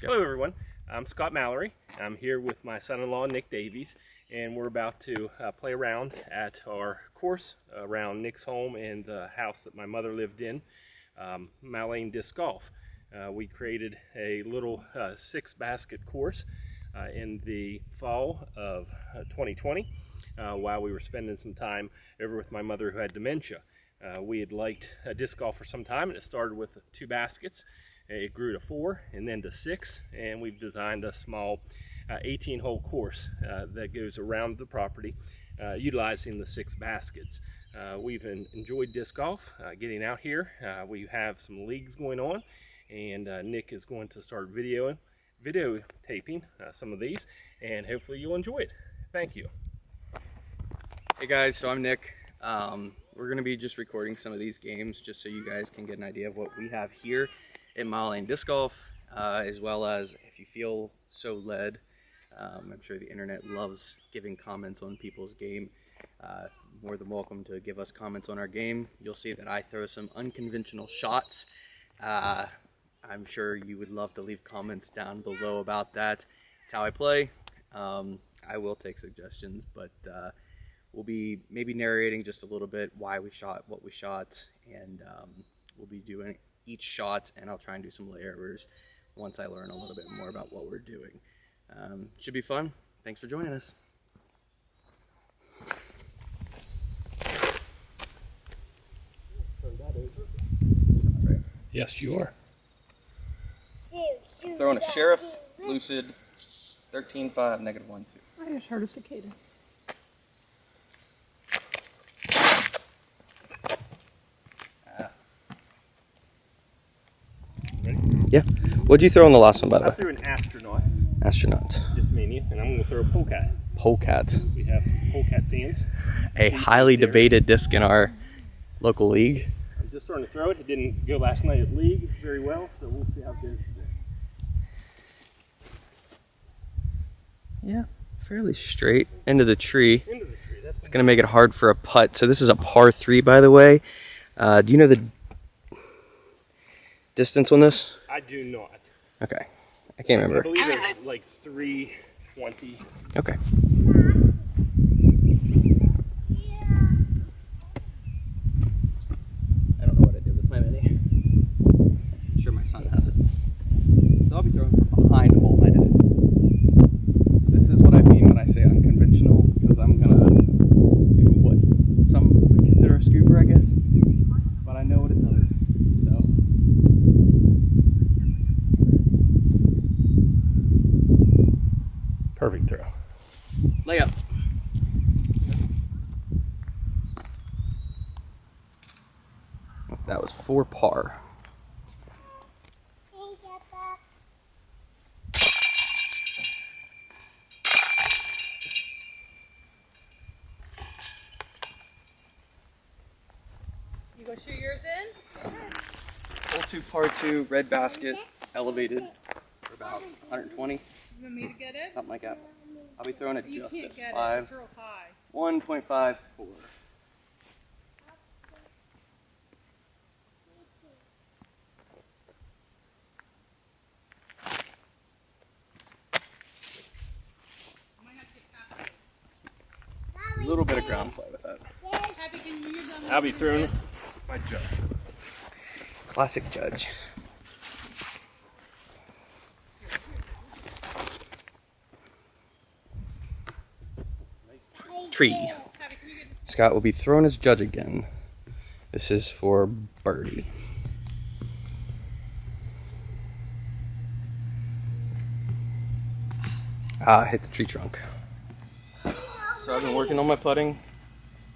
Hello everyone, I'm Scott Mallory. I'm here with my son-in-law Nick Davies, and we're about to play around at our course around Nick's home and the house that my mother lived in, Malane Disc Golf. We created a little 6-basket course in the fall of 2020 while we were spending some time over with my mother who had dementia. We had liked disc golf for some time, and it started with 2 baskets. It grew to 4 and then to 6, and we've designed a small 18-hole course that goes around the property utilizing the 6 baskets. We've enjoyed disc golf, getting out here. We have some leagues going on, and Nick is going to start videotaping some of these, and hopefully you'll enjoy it. Thank you. Hey guys, so I'm Nick. We're going to be just recording some of these games just so you guys can get an idea of what we have here at Malane Disc Golf, as well as if you feel so led. I'm sure the internet loves giving comments on people's game. More than welcome to give us comments on our game. You'll see that I throw some unconventional shots. I'm sure you would love to leave comments down below about that. It's how I play. I will take suggestions, but we'll be maybe narrating just a little bit why we shot what we shot, and we'll be doing each shot, and I'll try and do some layovers once I learn a little bit more about what we're doing. Should be fun. Thanks for joining us. Yes, you are. Throwing a Sheriff Lucid 13.5 -1-2. I just heard a cicada. Yeah. What'd you throw on the last one, by the I way? threw an astronaut. Astronaut. Just me, and I'm going to throw a polecat. Polecat. We have some polecat fans. A highly debated disc in our local league. I'm just starting to throw it. It didn't go last night at league very well, so we'll see how it goes today. Yeah, fairly straight into the tree. Into the tree. That's It's going to make it hard for a putt. So this is a par 3, by the way. Do you know the distance on this? I do not. Okay. I can't remember. I believe it's like 320. Okay. I don't know what I did with my mini. I'm sure my son has it. So I'll be throwing from behind all my discs. This is what I mean when I say unconventional, because I'm gonna do what some would consider a scooper, I guess. But I know what it does. So Perfect throw. layup. That was 4 par. You go shoot yours in? Hole 2, par 2, red basket, elevated for about 120, You want me to get it? something like that. I'll be throwing it You just can't as get 5, it. It's real high. 1.54. I might have to get past A it. little bit of ground play with that. Happy, can you use them? I'll be throwing my judge. Classic Judge. Tree. Happy, can you get Scott will be throwing his Judge again. This is for birdie. Hit the tree trunk. So I've been working on my putting.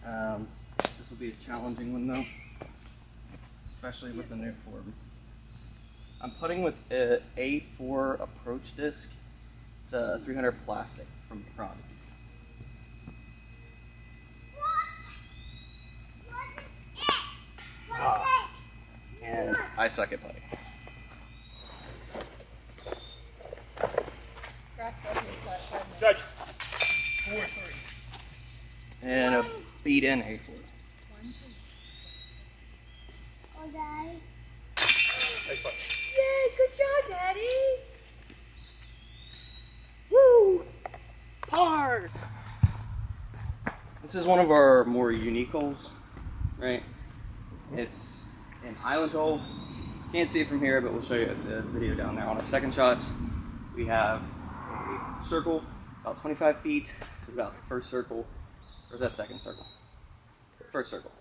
This will be a challenging one though, especially with the new form. I'm putting with a A4 approach disc. It's a 300 plastic from Prodigy. And I suck at putting. grass doesn't look that good. Judge. 4-3. And a beat in A4. Nice putt. Yay, good job, Daddy. This is one of our more unique holes, right? It's an island hole. Can't see it from here, but we'll show you the video down there. On our second shots, we have a circle about 25 feet to about the first circle, or is that second circle? First circle.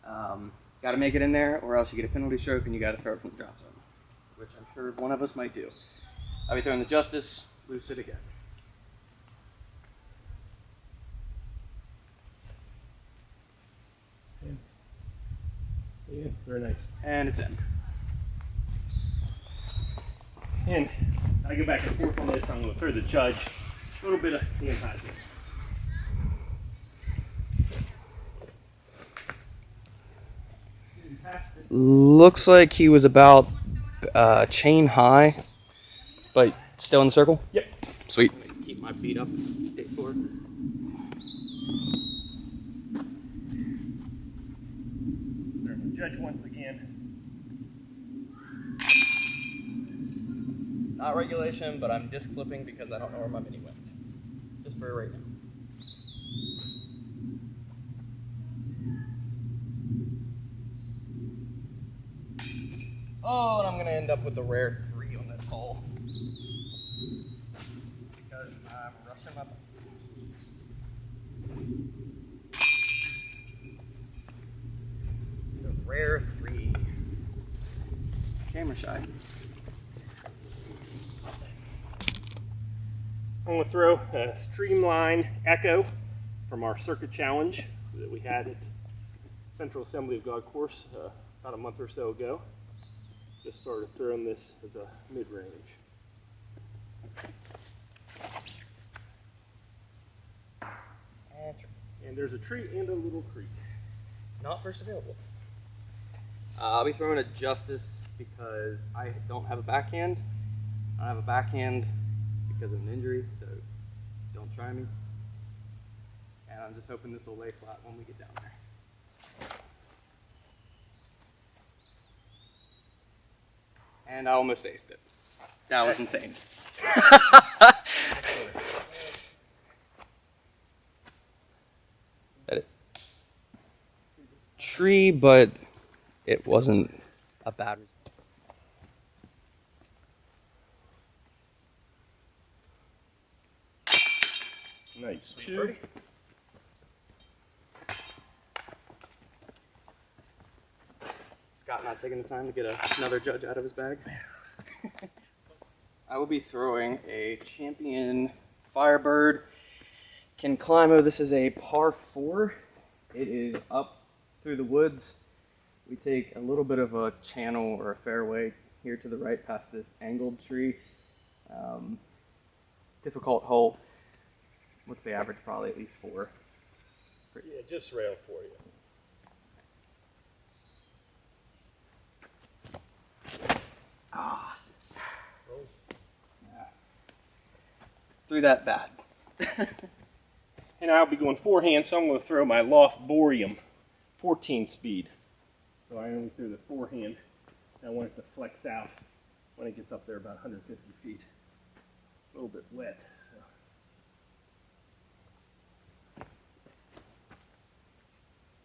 Got to make it in there, or else you get a penalty stroke and you got to throw it from the drop zone, which I'm sure one of us might do. I'll be throwing the Justice, loose it again. Yeah, very nice. And it's in. And I go back and forth on this. I'm going to throw the judge a little bit of hand highs in. Looks like he was about chain high, but still in the circle? Yep. Sweet. Keep my feet up. Stay forward. There's the judge once again. Not regulation, but I'm disc flipping because I don't know where my mini went. Just for right now. Oh, and I'm gonna end up with a rare 3 on this hole. Because I'm rushing my buttons. A rare 3. Camera shy. I'm going to throw a Streamline Echo from our circuit challenge that we had at Central Assembly of God course about a month or so ago. Just started throwing this as a mid-range. And there's a tree and a little creek. Not first available. I'll be throwing a Justice because I don't have a backhand. I don't have a backhand because of an injury, so don't try me. And I'm just hoping this will lay flat when we get down there. And I almost aced it. That was insane. Tree, but it wasn't a bad. Nice. Two. Scott not taking the time to get another judge out of his bag. I will be throwing a Champion Firebird Kinclimo. This is a par 4. It is up through the woods. We take a little bit of a channel or a fairway here to the right past this angled tree. Difficult hole. What's the average? Probably at least 4. Yeah, just rail for you. Yeah. Threw that bad. And I'll be going forehand, so I'm going to throw my Loft Boreum 14 speed. So I only threw the forehand. I want it to flex out when it gets up there about 150 feet. A little bit wet.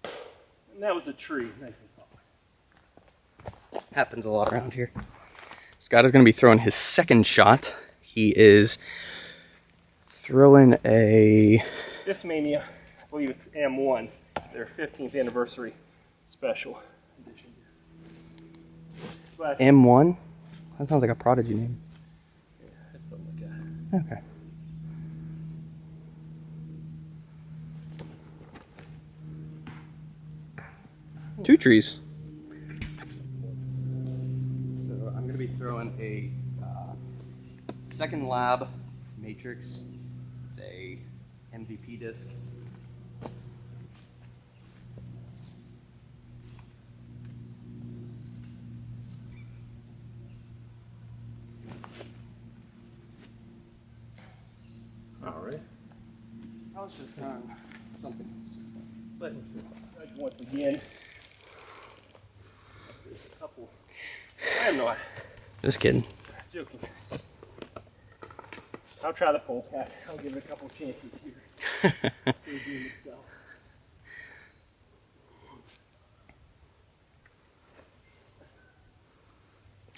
So. And that was a tree, nice and soft. Happens a lot around here. Scott is going to be throwing his second shot. He is throwing a Discmania, I believe it's M1, their 15th anniversary special edition. But, M1? That sounds like a Prodigy name. yeah, it's something like that. Okay. Two trees. So I'm going to be throwing a Second Lab Matrix. It's a MVP disc. All right. I was just throwing something else. But once again, there's a couple. I'm not Just kidding. joking. I'll try the polecat. I'll give it a couple chances here to redeem itself.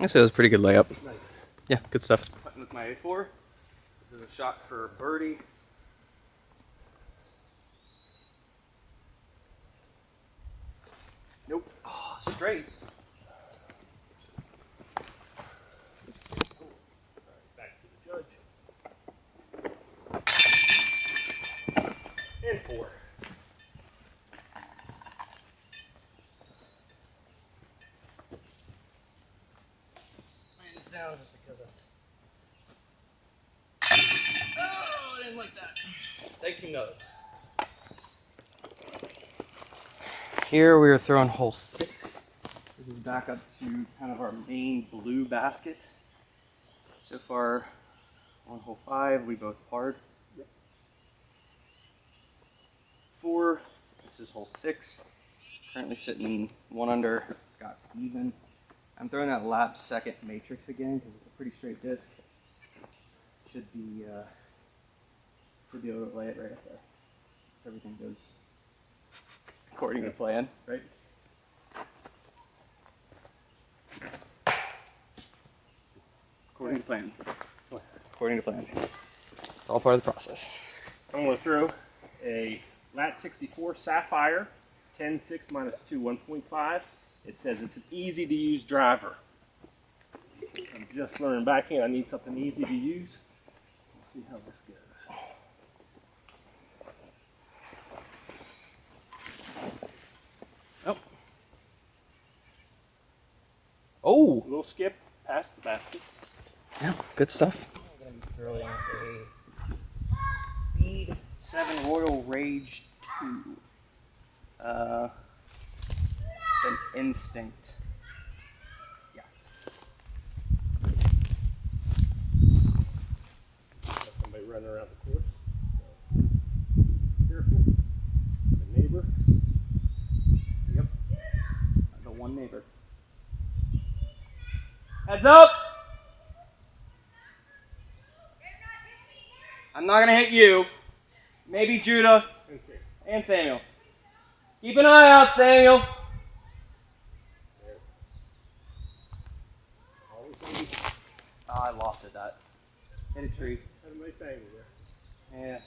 I say it was a pretty good layup. Nice. Yeah, good stuff. Putting with my A4. This is a shot for birdie. Nope. Oh, straight. Back to the judge. And 4. Hands down because that's... Oh, I didn't like that. Taking notes. Here we are throwing hole 6. This is back up to kind of our main blue basket. So far on hole 5, we both parred. Yep. 4, this is hole 6. Currently sitting 1 under, Scott's even. I'm throwing that lap second matrix again because it's a pretty straight disc. Should be able to lay it right up there. Everything goes according to plan, right? According to plan. According to plan. It's all part of the process. I'm going to throw a Lat 64 Sapphire 10.6 minus 2 1.5. It says it's an easy to use driver. I'm just learning backhand. I need something easy to use. Let's see how this goes. Oh. Oh! A little skip past the basket. Yeah, good stuff. I'm going to be throwing a Speed 7 Royal Rage 2. It's an instinct. Yeah. Got somebody running around the course. So, careful. The neighbor. Yep. The one neighbor. Heads up! I'm not gonna hit you. Maybe Judah And see. and Samuel. Keep an eye out, Samuel. There. Always gonna be- Oh, I lofted that. Hit a tree. Had a nice angle there. Yeah.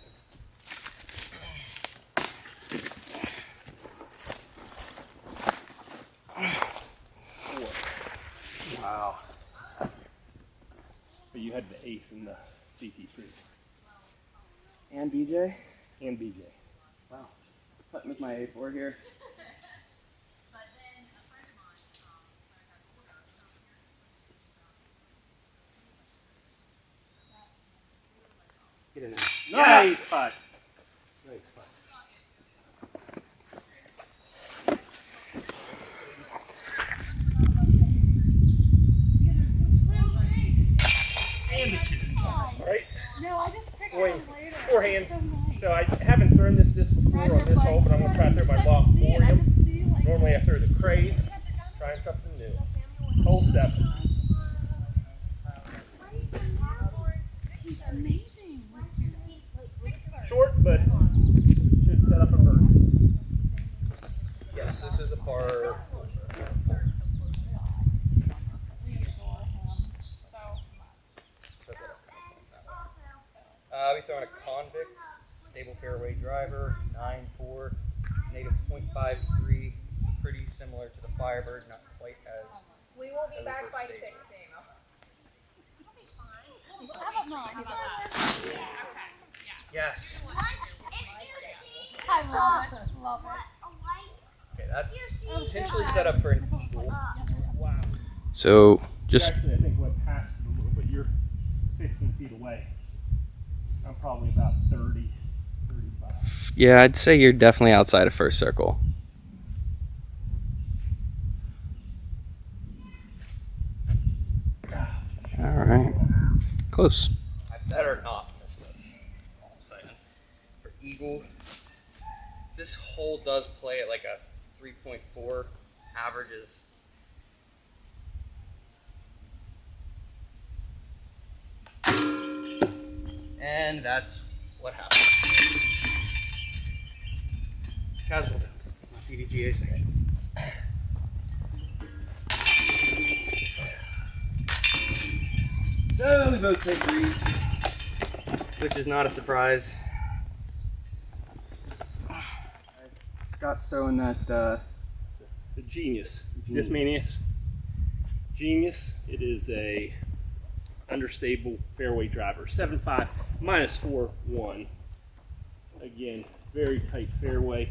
Wow. But you had the ace in the CT3 And BJ. and BJ. Wow. Putting with my A4 here. Get in there. Nice putt. Nice putt. And the two. All right. No, I just picked Boy, it up later. forehand. So nice. So I haven't thrown this disc before on this hole, but I'm going to try to throw my block Thorium. Normally I throw the Crave. Trying something new. Hole 7. Amazing. Short, but should set up a bird. Yes, this is a par. We're throwing a Convict, stable fairway driver, 9.4, native 0.53, pretty similar to the Firebird, not quite as. We will be back by 6, stable. Samuel. How about mine? Yes. I love it. Love it. Okay, that's potentially set up for an eagle. Wow. So just Actually, I think went past it a little bit. You're 15 feet away. I'm probably about 30, 35. yeah, I'd say you're definitely outside of first circle. All right, close. I better not miss this. All I'm saying. For eagle, this hole does play at like a 3.4 averages. And that's what happened. Casual. My PDGA second. So we both take breeze, which is not a surprise. Scott's throwing that The Genius. Discmaniacs. Genius. It is a understable fairway driver. 7.5 minus 4.1. Again, very tight fairway.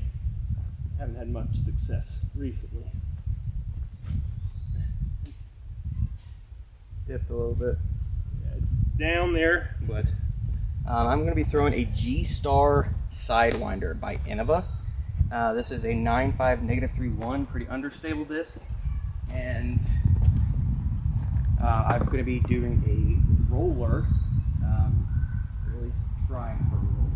Haven't had much success recently. dipped a little bit. Yeah, it's down there, but I'm going to be throwing a G-Star Sidewinder by Innova. This is a 9.5 -3.1, pretty understable disc. And I'm going to be doing a roller, really trying for a roller.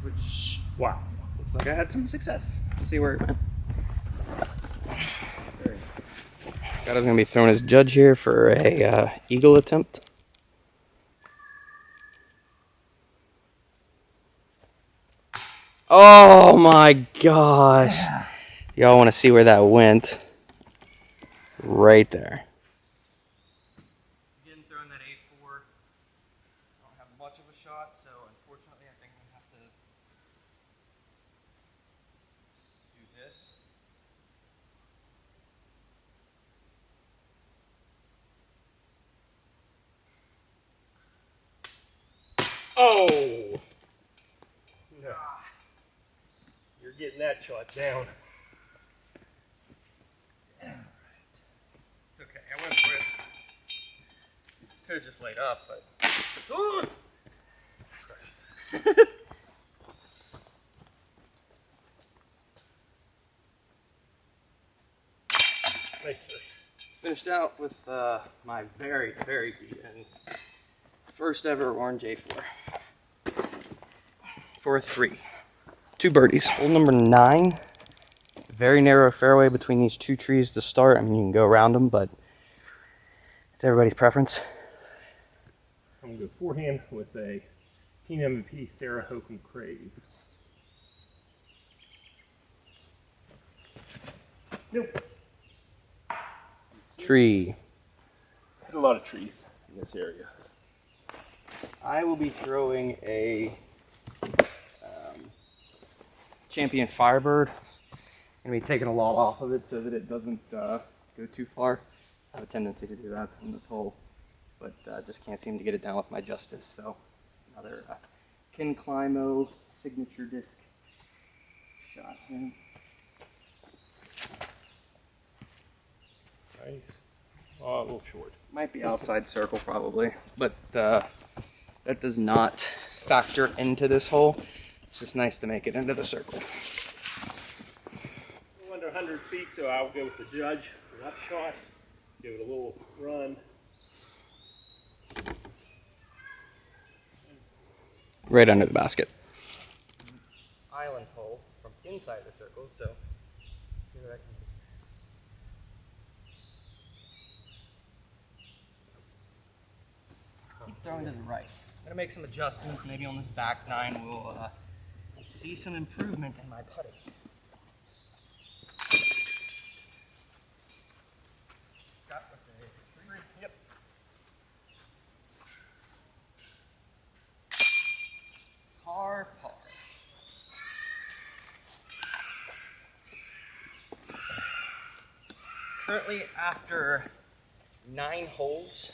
Which, wow, looks like I had some success. Let's see where it went. Scott is going to be throwing his judge here for a eagle attempt. Oh my gosh. Yeah. Y'all want to see where that went? Right there. Again, throwing that 8-4. Don't have much of a shot, so unfortunately I think I'm going to have to do this. oh, no. You're getting that shot down. It's okay, I went for it. Could have just laid up, but. Ooh! Nicely. Finished out with my very, very beaten first ever orange A4 for a 3. 2 birdies. Hole number 9. Very narrow fairway between these 2 trees to start. I mean, you can go around them, but it's everybody's preference. I'm going to go forehand with a Team MVP Sarah Hokum Crave. Nope. Tree. Hit a lot of trees in this area. I will be throwing a Champion Firebird. I'm going to be taking a lot off of it so that it doesn't go too far. I have a tendency to do that in this hole, but just can't seem to get it down with my Justice. So another Ken Climo signature disc shot here. Nice. Oh, a little short. Might be outside circle probably, but that does not factor into this hole. It's just nice to make it into the circle. Under 100 feet, so I'll go with the judge for that shot. Give it a little run. Right under the basket. Island hole from inside the circle, so see what I can do. Keep throwing to the right. I'm gonna make some adjustments. Maybe on this back 9 we'll see some improvement in my putting. Got with a 3. Yep. Par. Currently, after 9 holes,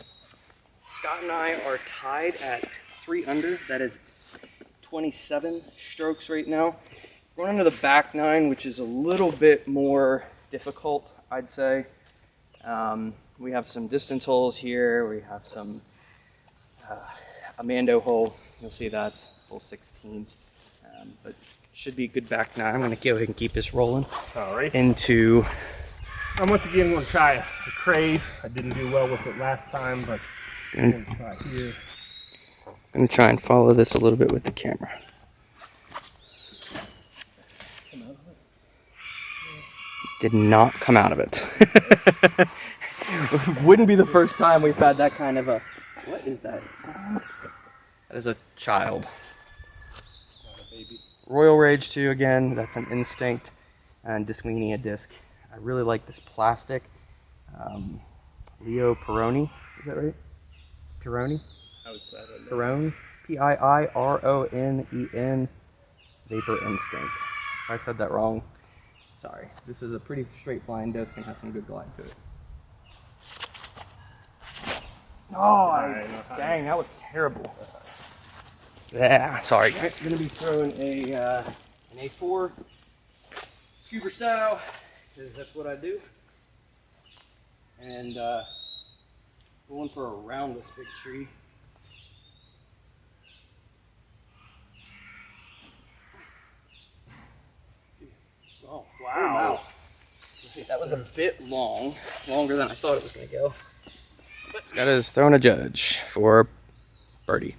Scott and I are tied at 3 under. That is 27 strokes right now. Going into the back 9, which is a little bit more difficult, I'd say. We have some distance holes here. We have some Amando hole. You'll see that, hole 16. But should be a good back 9. I'm going to go ahead and keep this rolling. All right. Into. I'm once again going to try a Crave. I didn't do well with it last time, but I'm going to try here. I'm going to try and follow this a little bit with the camera. Did not come out of it. Wouldn't be the first time we've had that kind of a... What is that sound? That is a child. Not a baby. Royal Rage 2 again. That's an Instinct and Discmania disc. I really like this plastic. Leo Peroni, is that right? Peroni? I would say, I don't know. Peroni? Piironen, Vapor Instinct. If I said that wrong, sorry. This is a pretty straight blind disc and has some good glide to it. Oh, dang, that was terrible. Yeah, sorry guys. I'm gonna be throwing an A4 scuba style, because that's what I do. And going for around this big tree. Oh, wow. That was a bit long, longer than I thought it was gonna go. Scott is throwing a judge for birdie.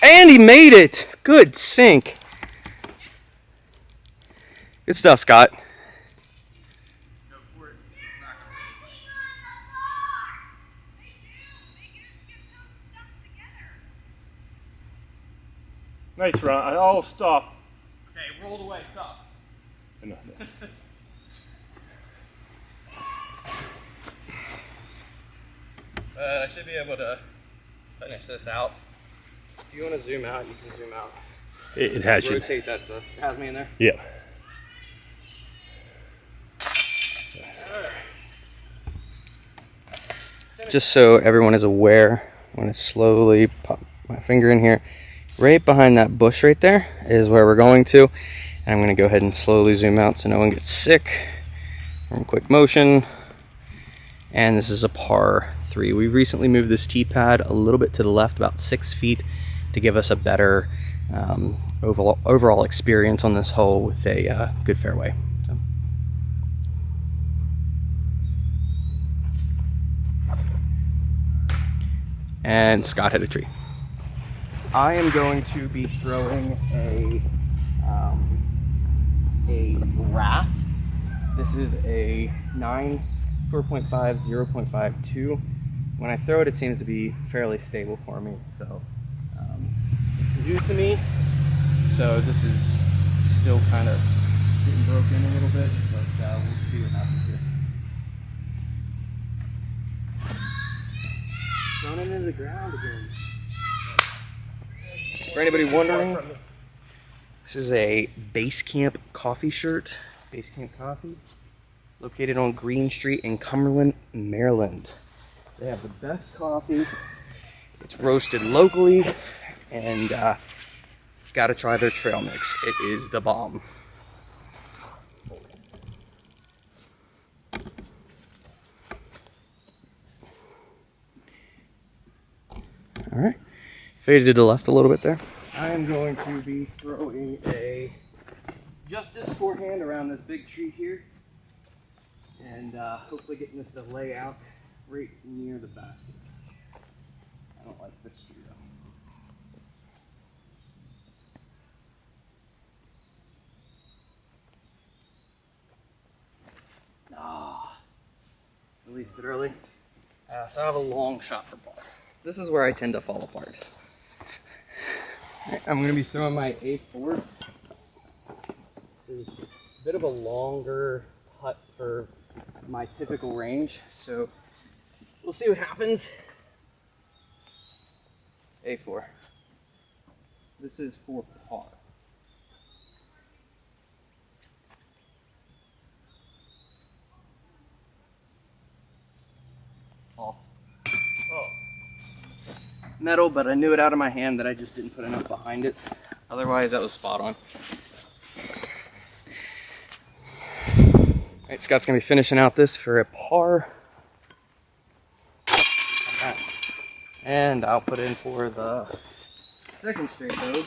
And he made it! Good sink. Good stuff, Scott. Nice run. Oh, stop. Okay, rolled away, stop. No. I should be able to finish this out. If you want to zoom out, you can zoom out. It has you. Rotate that. It has me in there. Yeah. Just so everyone is aware, I'm going to slowly pop my finger in here. Right behind that bush right there is where we're going to. And I'm going to go ahead and slowly zoom out so no one gets sick from quick motion. And this is a par 3. We recently moved this tee pad a little bit to the left, about 6 feet, to give us a better overall experience on this hole with a good fairway. So. And Scott hit a tree. I am going to be throwing a Wrath. This is a 9, 4.5, 0.52. When I throw it, it seems to be fairly stable for me. So it's new to me. So this is still kind of getting broken a little bit, but we'll see what happens here. Thrown it into the ground again. For anybody wondering, this is a Base Camp coffee shirt. Base Camp Coffee, located on Green Street in Cumberland, Maryland. They have the best coffee. It's roasted locally, and gotta try their trail mix. It is the bomb. All right, faded to the left a little bit there. I am going to be throwing a Justice forehand around this big tree here, and hopefully getting this to lay out right near the basket. I don't like this tree though. Ah, released it early. So I have a long shot for par. This is where I tend to fall apart. Right, I'm going to be throwing my A4. This is a bit of a longer putt for my typical range, so we'll see what happens. A4. This is for par. Off. Oh. Metal, but I knew it out of my hand that I just didn't put enough behind it. Otherwise, that was spot on. Alright, Scott's gonna be finishing out this for a par. And I'll put in for the second straight bogey.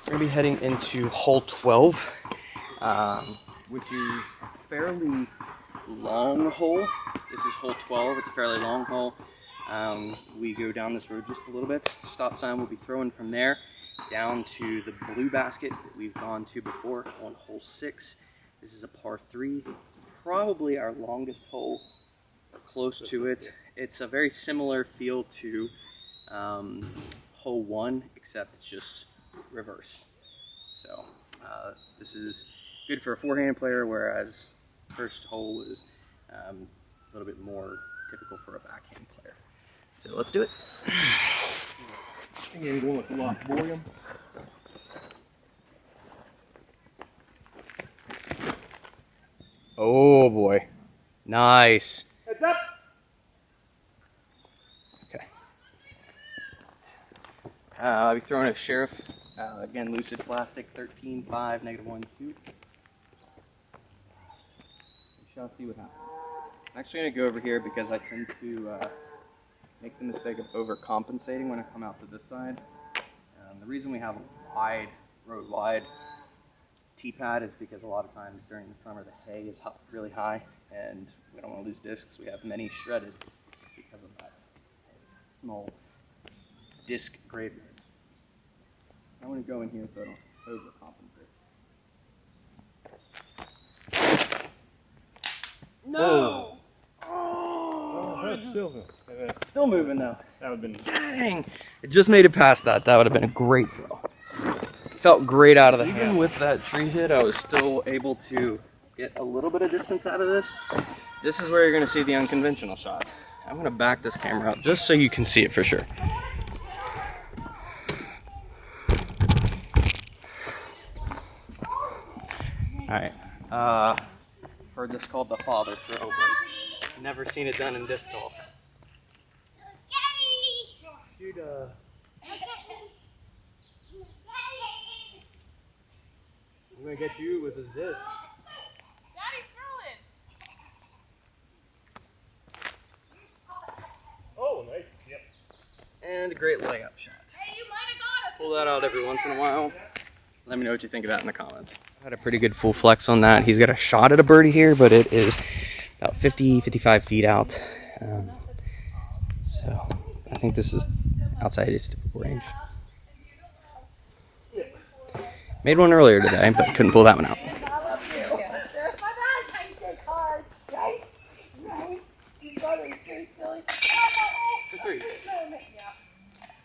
We're gonna be heading into hole 12, which is a fairly long hole. This is hole 12, it's a fairly long hole. We go down this road just a little bit. Stop sign will be thrown from there down to the blue basket that we've gone to before on hole 6. This is a par 3. It's probably our longest hole, close to it. It's a very similar feel to hole 1, except it's just reverse. So this is good for a forehand player, whereas first hole is a little bit more typical for a backhand player. So let's do it. Again, going with the lost borium. Oh boy. Nice. Heads up! Okay. I'll be throwing a Sheriff. Again, lucid plastic, 13, 5, -1, 2. We shall see what happens. I'm actually going to go over here because I tend to make the mistake of overcompensating when I come out to this side. The reason we have a road wide tee pad is because a lot of times during the summer the hay is really high and we don't want to lose discs. We have many shredded because of that small disc graveyard. I want to go in here so I don't overcompensate. No! Oh, that's Still moving though. that would have been. Dang! It just made it past that. That would have been a great throw. Felt great out of the hand. Even with that tree hit, I was still able to get a little bit of distance out of this. This is where you're going to see the unconventional shot. I'm going to back this camera up just so you can see it for sure. Alright. Heard this called the father throw, but never seen it done in disc golf. Dude, I'm gonna get you with this disc. Daddy's throwing. Oh, nice. Yep. And a great layup shot. Hey, you might have got us. Pull that out every once in a while. Let me know what you think of that in the comments. I had a pretty good full flex on that. He's got a shot at a birdie here, but it is about 55 feet out. So I think this is outside his typical range. Made one earlier today, but couldn't pull that one out. For 3.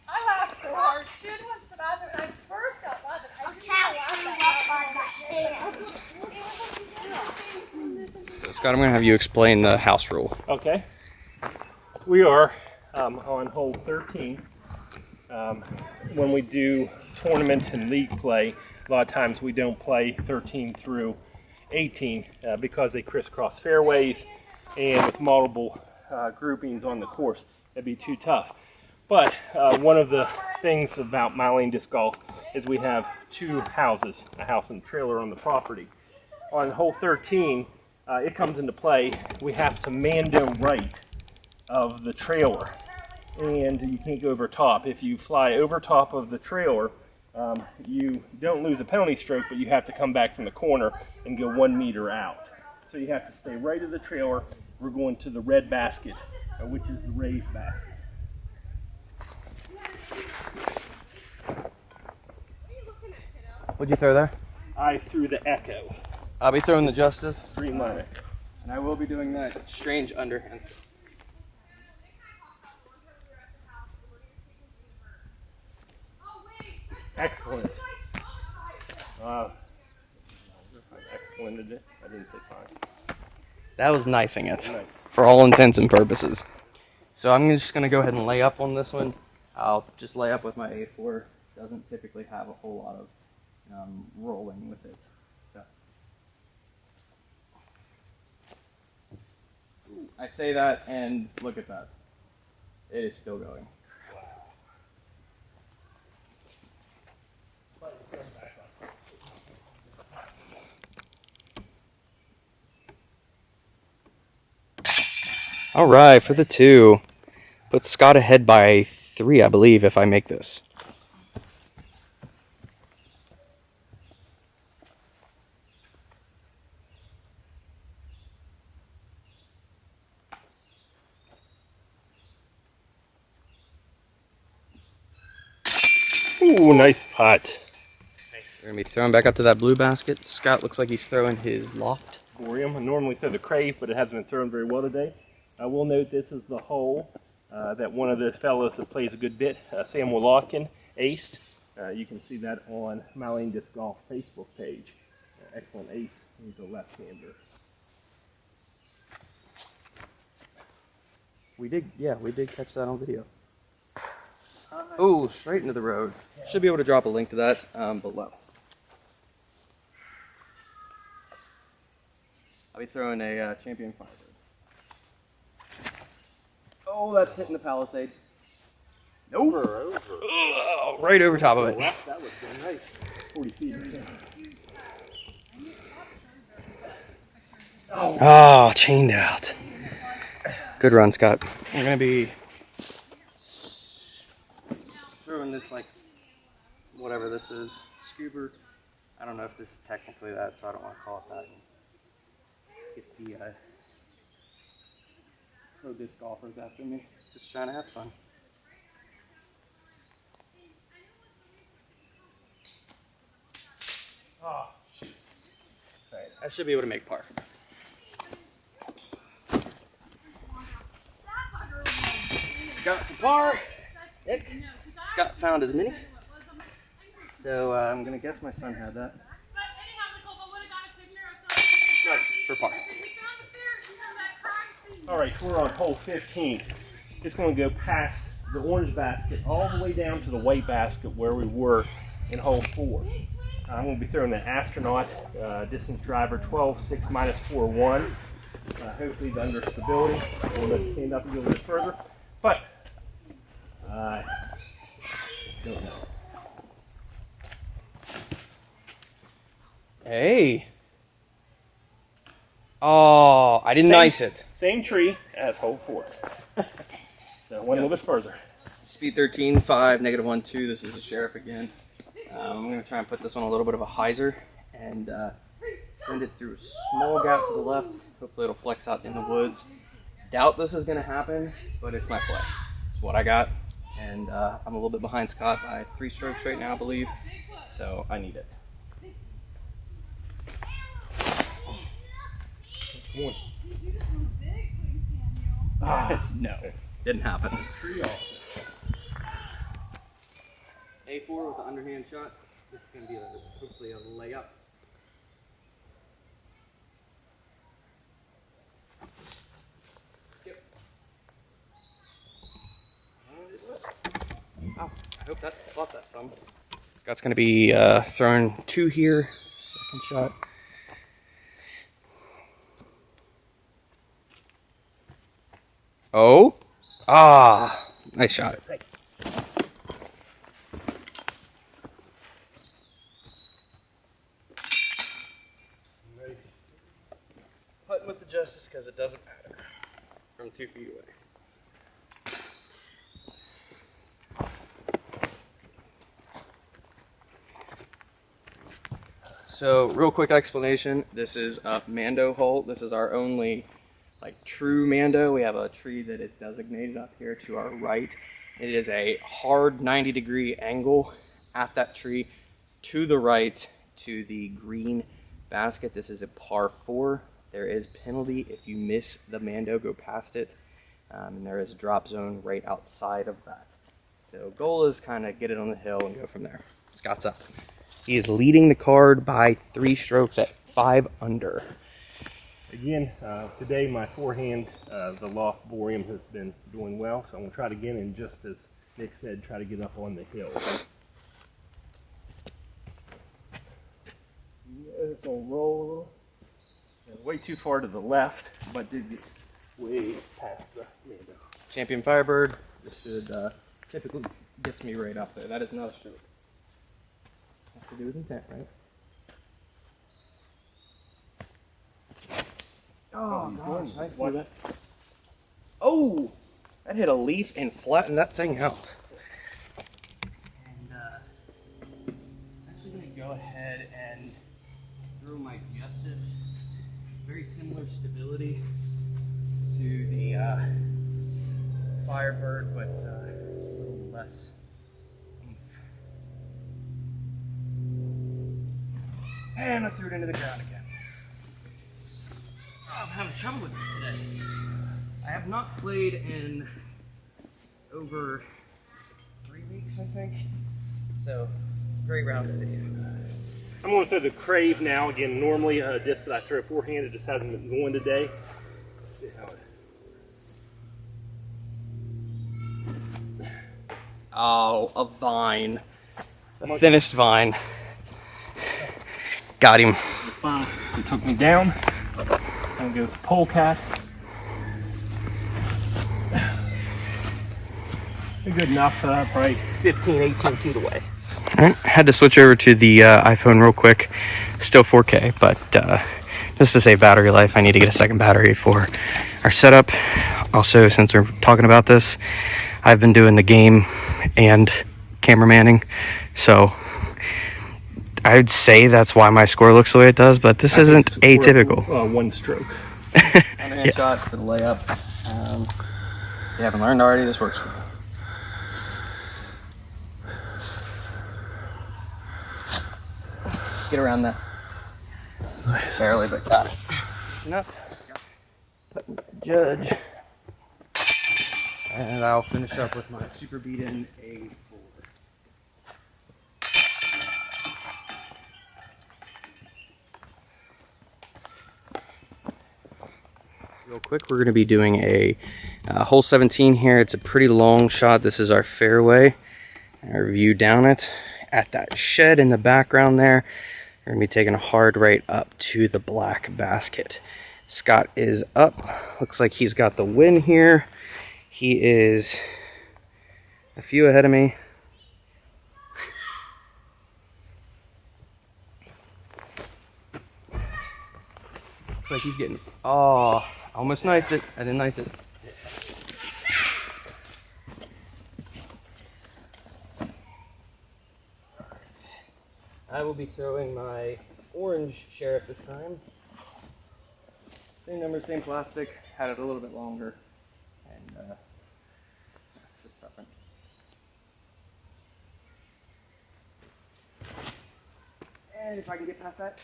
I laughed so hard. She went to the bathroom and I burst out laughing. I didn't So Scott, I'm going to have you explain the house rule. Okay. We are on hole 13. When we do tournament and league play, a lot of times we don't play 13 through 18 because they crisscross fairways and with multiple groupings on the course, it'd be too tough. But one of the things about Mile Lane Disc Golf is we have 2 houses, a house and a trailer on the property. On hole 13, it comes into play, we have to mando right of the trailer, and you can't go over top. If you fly over top of the trailer, you don't lose a penalty stroke, but you have to come back from the corner and go 1 meter out. So you have to stay right of the trailer. We're going to the red basket, which is the raised basket. What'd you throw there? I threw the Echo, I'll be throwing the Justice. green line. And I will be doing that strange underhand. Excellent. Excellent, did it? I didn't say fine. That was nicing it, Nice. for all intents and purposes. So I'm just going to go ahead and lay up on this one. I'll just lay up with my A4. Doesn't typically have a whole lot of rolling with it. So. I say that and look at that. It is still going. All right, for the 2. Put Scott ahead by 3, I believe, if I make this. Ooh, nice putt. We're going to be throwing back up to that blue basket. Scott looks like he's throwing his loft. Borium. I normally throw the Crave, but it hasn't been thrown very well today. I will note this is the hole that one of the fellows that plays a good bit, Sam Willarkin, aced. You can see that on Malane Disc Golf Facebook page. Excellent ace. He's a left-hander. We did catch that on video. Oh, straight into the road. Should be able to drop a link to that below. I'll be throwing a champion Firebird. Oh, that's hitting the palisade. Nope. Over. Oh, right over top of it. That was nice. 40 feet. Oh, chained out. Good run, Scott. We're gonna be throwing this, like, whatever this is, scuba. I don't know if this is technically that, so I don't want to call it that. Get the pro disc golfers after me. Just trying to have fun. Oh, Right. I should be able to make par. Scott for par. Nick. Scott found his mini. So I'm gonna guess my son had that. For par. all right, we're on hole 15. It's going to go past the orange basket all the way down to the white basket where we were in hole 4. I'm going to be throwing the astronaut distance driver 12-6 minus 4-1. Hopefully the under stability. We'll let it stand up a little bit further. But don't know. Hey. Oh, I didn't nice it. Same tree as hole 4. So one a little bit further. Speed 13, 5, negative 1, 2. This is the sheriff again. I'm going to try and put this one a little bit of a hyzer and send it through a small gap to the left. Hopefully it'll flex out in the woods. Doubt this is going to happen, but it's my play. It's what I got. And I'm a little bit behind Scott by 3 strokes right now, I believe. So I need it. No, didn't happen. A4 with the underhand shot. This is going to be hopefully a layup. Skip. Oh, I hope that caught that some. Scott's going to be throwing 2 here. Second shot. Oh. Ah. Nice shot. Putting with the justice because it doesn't matter. From 2 feet away. So, real quick explanation. This is a Mando hole. This is our only true Mando. We have a tree that is designated up here to our right. It is a hard 90-degree angle at that tree to the right to the green basket. This is a par 4. There is penalty if you miss the Mando, go past it. And there is a drop zone right outside of that. So goal is kind of get it on the hill and go from there. Scott's up. He is leading the card by 3 strokes at 5 under. Again, today my forehand, the loft borium has been doing well, so I'm going to try it again, and just as Nick said, try to get up on the hill. It's going to roll a little. Way too far to the left, but did get way past the Mando. Champion Firebird. This should typically gets me right up there. That is not a stroke. Has to do with intent, right? Oh, gosh, I flew that. Oh, that hit a leaf and flattened that thing out. And actually going to go ahead and throw my Justice. Very similar stability to the Firebird, but a little less oomph. And I threw it into the ground again. I'm having trouble with it today. I have not played in over 3 weeks, I think. So, great round today. I'm going to throw the Crave now. Again, normally a disc that I throw forehand, it just hasn't been going today. Let's see how it... Oh, a vine. The thinnest vine. Got him. Finally, he took me down. I'm going to go with the polecat. Good enough, probably 15, 18 feet away. Alright, had to switch over to the iPhone real quick. Still 4K, but just to save battery life, I need to get a second battery for our setup. Also, since we're talking about this, I've been doing the game and cameramanning, so I'd say that's why my score looks the way it does, but this isn't atypical. One stroke. Hand shot for the layup. If you haven't learned already, this works for me. Get around that. Nice. Barely, but got it. Enough. Putting the judge. And I'll finish up with my super beat-in A4. Real quick, we're going to be doing a hole 17 here. It's a pretty long shot. This is our fairway. Our view down it at that shed in the background there. We're going to be taking a hard right up to the black basket. Scott is up. Looks like he's got the win here. He is a few ahead of me. Looks like he's getting... Oh, almost knifed it. I didn't knife it. I will be throwing my orange sheriff this time. Same number, same plastic. Had it a little bit longer. And just preference. And if I can get past that.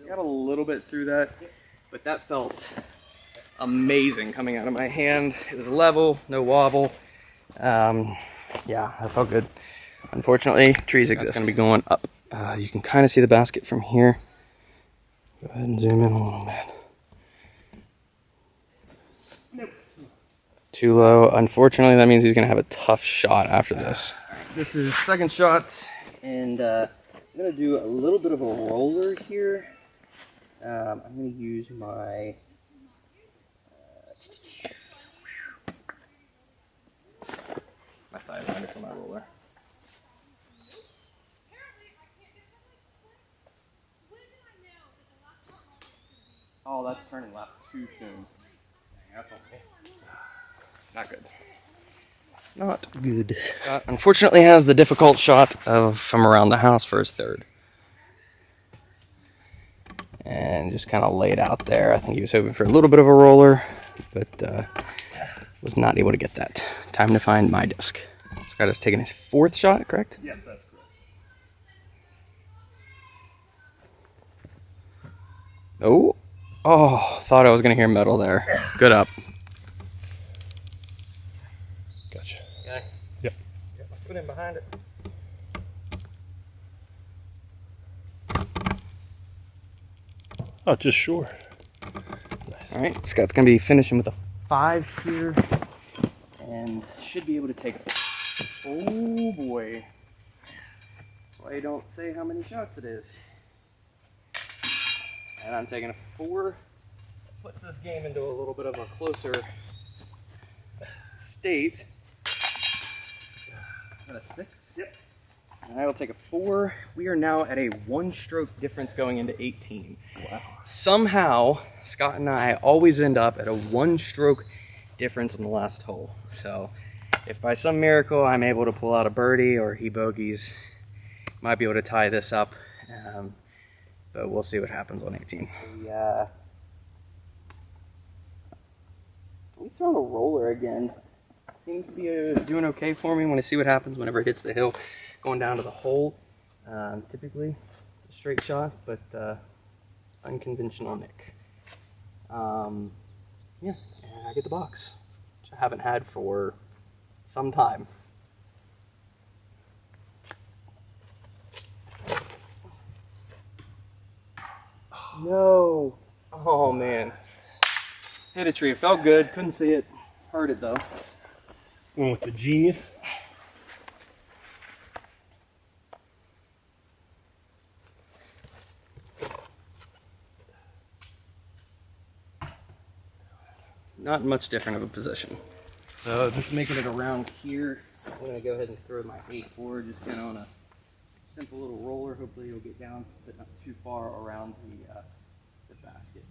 Got a little bit through that, but that felt amazing coming out of my hand. It was level, no wobble. Yeah, that felt good. Unfortunately, trees exist. It's going to be going up. You can kind of see the basket from here. Go ahead and zoom in a little bit. Nope. Too low. Unfortunately, that means he's going to have a tough shot after this. This is second shot, and I'm going to do a little bit of a roller here. I'm going to use my sidewinder for my roller. Oh, that's turning left too soon. That's okay. Not good. Not good. Unfortunately has the difficult shot of from around the house for his third. And just kind of laid out there. I think he was hoping for a little bit of a roller, but was not able to get that. Time to find my disc. Scott has taken his fourth shot, correct? Yes, that's correct. Oh. Oh, thought I was going to hear metal there. Good up. Gotcha. Okay. Yep. Got my foot in behind it. Oh, just sure. Nice. All right, Scott's going to be finishing with a 5 here. And should be able to take it. Oh, boy. Why don't say how many shots it is. And I'm taking a 4. Puts this game into a little bit of a closer state. Got a 6? Yep. And I will take a 4. We are now at a 1-stroke difference going into 18. Wow. Somehow, Scott and I always end up at a 1-stroke difference on the last hole. So, if by some miracle I'm able to pull out a birdie or he bogeys, might be able to tie this up. But we'll see what happens on 18. We throw a roller again. Seems to be doing okay for me when I see what happens whenever it hits the hill. Going down to the hole, typically a straight shot, but unconventional Nick. Yeah, and I get the box. I haven't had for some time. No. Oh man. Hit a tree. It felt good. Couldn't see it. Heard it though. Went with the genius. Not much different of a position. So just making it around here. I'm gonna go ahead and throw my 8-4 just kind of on a simple little roller. Hopefully it'll get down, but not too far around the basket.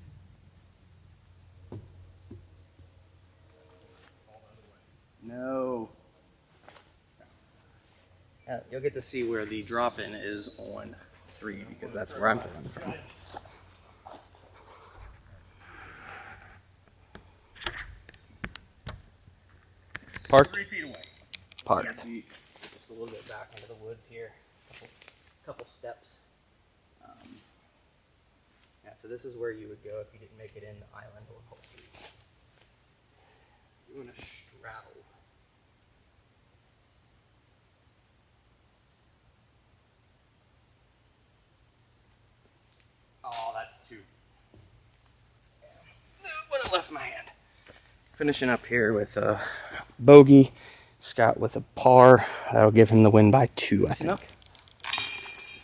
No. You'll get to see where the drop-in is on 3 because that's where I'm throwing from. Park. 3 feet away. Park. Just a little bit back into the woods here. Couple steps. Yeah, so this is where you would go if you didn't make it in the island or hole 3. Doing a straddle. Oh, that's too. When it left my hand. Finishing up here with a bogey. Scott with a par. That'll give him the win by 2, I think. Nope.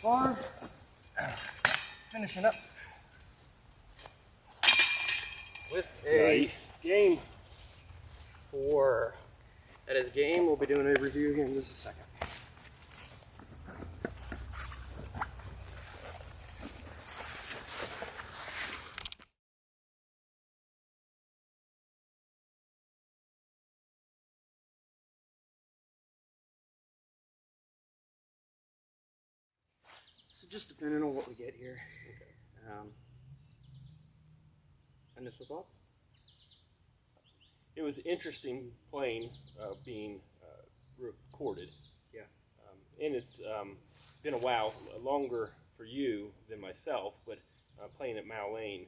Par. Finishing up with a Nice game. 4. That is game. We'll be doing a review here in just a second. So just depending on what we get here. Okay. Initial thoughts? It was interesting playing being recorded. Yeah. And it's been a while, longer for you than myself, but playing at Mile Lane,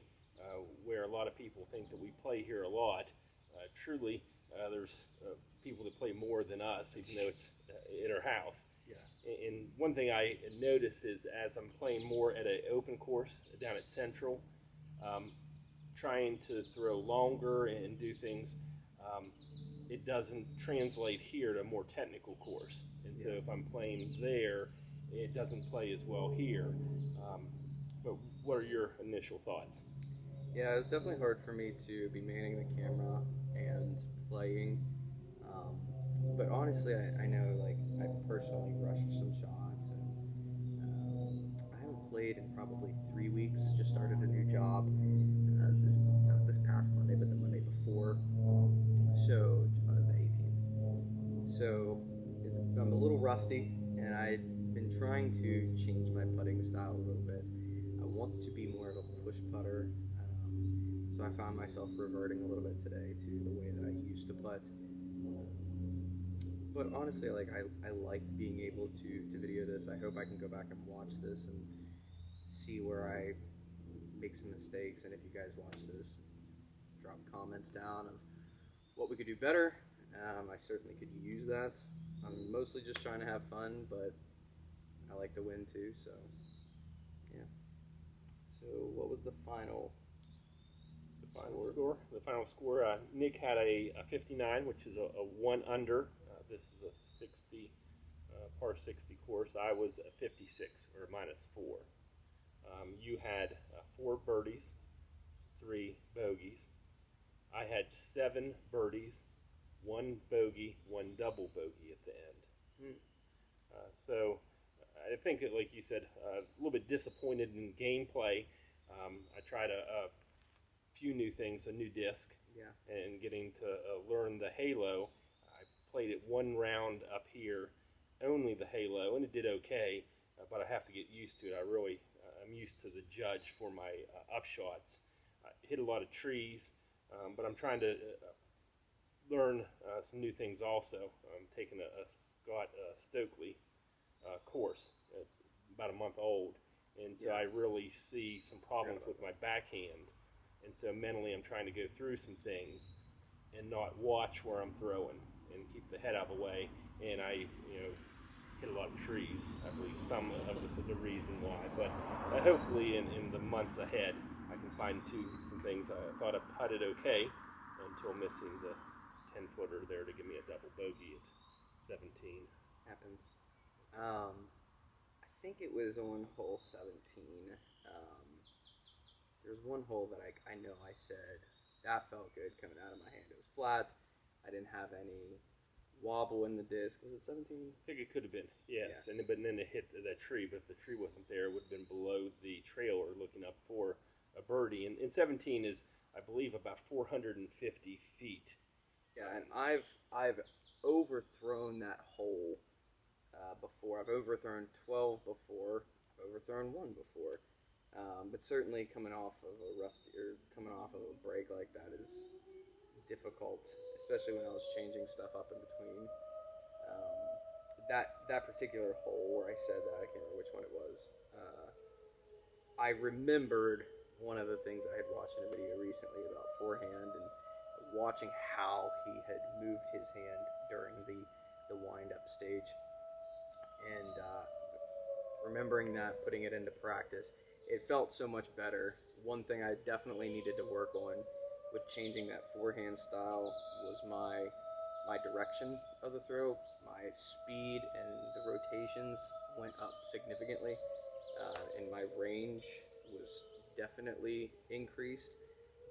where a lot of people think that we play here a lot, truly there's people that play more than us, even though it's at our house. Yeah. And one thing I notice is as I'm playing more at an open course down at Central, trying to throw longer and do things, it doesn't translate here to a more technical course. And so if I'm playing there, it doesn't play as well here. But what are your initial thoughts? Yeah, it was definitely hard for me to be manning the camera and playing. But honestly, I know like I personally rushed some shots, and I haven't played in probably 3 weeks. Just started a new job not this past Monday, but the Monday before. So the 18th. So I'm a little rusty, and I've been trying to change my putting style a little bit. I want to be more of a push putter. So I found myself reverting a little bit today to the way that I used to putt. But honestly, like I liked being able to video this. I hope I can go back and watch this and see where I make some mistakes. And if you guys watch this, drop comments down of what we could do better. I certainly could use that. I'm mostly just trying to have fun, but I like to win too. So yeah. So what was the final? The final score, Nick had a 59, which is a 1 under. This is a 60, par 60 course. I was a 56, or -4. You had 4 birdies, 3 bogeys. I had 7 birdies, 1 bogey, 1 double bogey at the end. So I think, like you said, a little bit disappointed in gameplay. I tried a few new things, a new disc, and getting to learn the halo. I played it 1 round up here, only the halo, and it did okay, but I have to get used to it. I'm used to the judge for my upshots. I hit a lot of trees, but I'm trying to learn some new things also. I'm taking a Scott Stokely course, about a month old, and so I really see some problems with my backhand. And so mentally I'm trying to go through some things and not watch where I'm throwing and keep the head out of the way. And I, hit a lot of trees. I believe some of the reason why. But hopefully in the months ahead, I can fine tune some things. I thought I putted okay until missing the 10-footer there to give me a double bogey at 17. Happens. I think it was on hole 17. There's one hole that I know I said that felt good coming out of my hand. It was flat. I didn't have any wobble in the disc. Was it 17? I think it could have been, yes. Yeah. But then it hit that tree, but if the tree wasn't there, it would have been below the trailer looking up for a birdie. And 17 is, I believe, about 450 feet. Yeah, and I've overthrown that hole before. I've overthrown 12 before. I've overthrown 1 before. But certainly coming off of a break like that is difficult, especially when I was changing stuff up in between. That particular hole where I said that, I can't remember which one it was. I remembered one of the things I had watched in a video recently about forehand and watching how he had moved his hand during the wind-up stage. And remembering that, putting it into practice, it felt so much better. One thing I definitely needed to work on with changing that forehand style was my direction of the throw. My speed and the rotations went up significantly, and my range was definitely increased,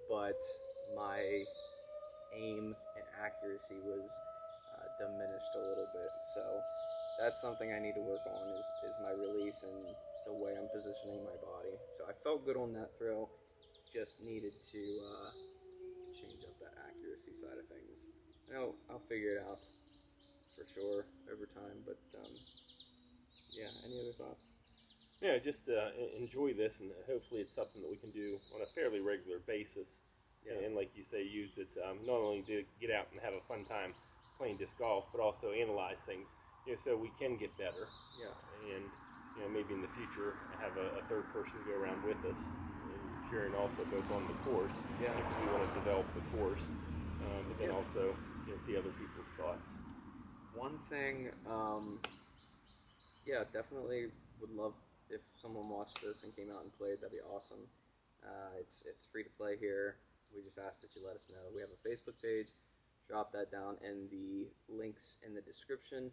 but my aim and accuracy was diminished a little bit. So that's something I need to work on is my release and the way I'm positioning my body. So I felt good on that throw, just needed to change up that accuracy side of things. I'll figure it out for sure over time, but yeah, any other thoughts? Yeah, just enjoy this, and hopefully it's something that we can do on a fairly regular basis. Yeah. And like you say, use it not only to get out and have a fun time playing disc golf, but also analyze things, so we can get better. Yeah. And maybe in the future have a third person go around with us, and sharing also both on the course. Yeah. If we want to develop the course, but then Yeah. also see other people's thoughts. One thing, yeah, definitely would love if someone watched this and came out and played. That'd be awesome. It's free to play here. We just ask that you let us know. We have a Facebook page. Drop that down in the links in the description.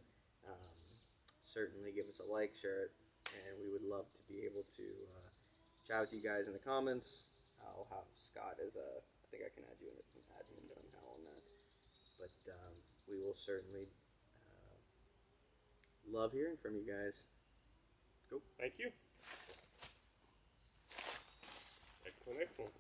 Certainly give us a like, share it, and we would love to be able to chat with you guys in the comments. I'll have Scott as I think I can add you in as an admin somehow on that. But we will certainly love hearing from you guys. Cool. Thank you. Excellent, excellent.